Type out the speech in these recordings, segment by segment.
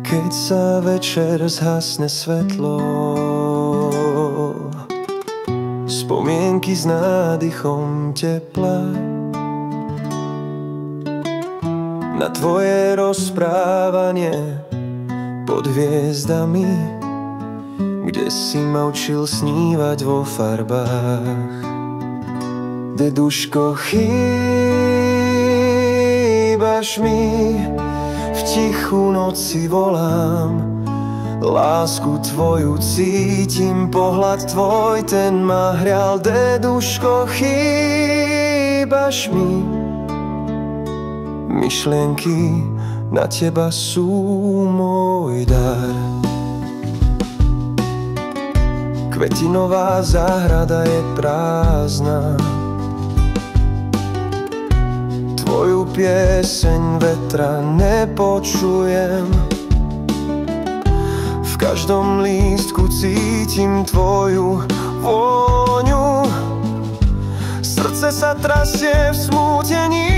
Keď sa večer zhasne svetlo, spomienky s nádychom tepla, na tvoje rozprávanie pod hviezdami, kde si ma učil snívať vo farbách. Deduško, chýbaš mi, v tichu noci volám, lásku tvoju cítim, pohľad tvoj, ten ma hrial. Deduško, chýbaš mi, myšlienky na teba sú môj dar. Kvetinová záhrada je prázdna, tvoju pieseň vetra nepočujem. V každom lístku cítim tvoju vôňu, srdce sa trasie v smútení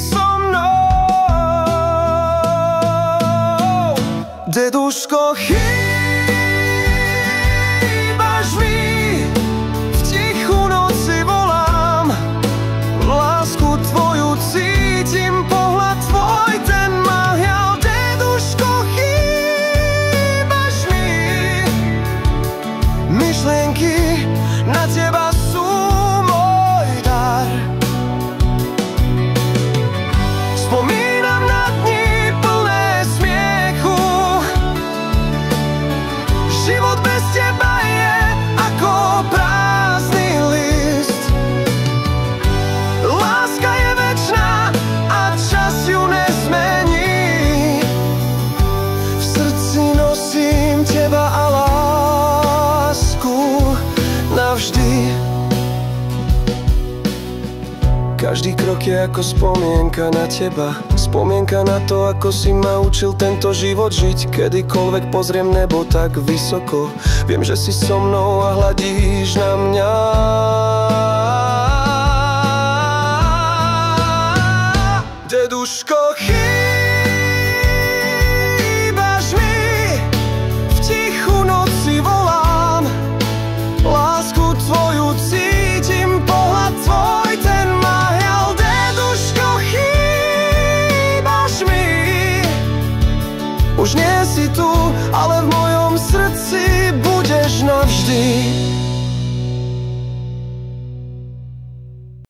so mnou. Deduško, chýbaš mi, v tichu noci volám, lásku tvoju cítim, pohľad tvoj, ten ma hrial. Deduško, chýbaš mi, myšlienky na teba sú môj dar. Spomínam na dni plné smiechu, život bez teba je ako prázdny list. Láska je večná a čas ju nezmení. V srdci nosím teba a lásku navždy. Každý krok je ako spomienka na teba, spomienka na to, ako si ma učil tento život žiť. Kedykoľvek pozriem nebo tak vysoko, viem, že si so mnou a hladíš na mňa.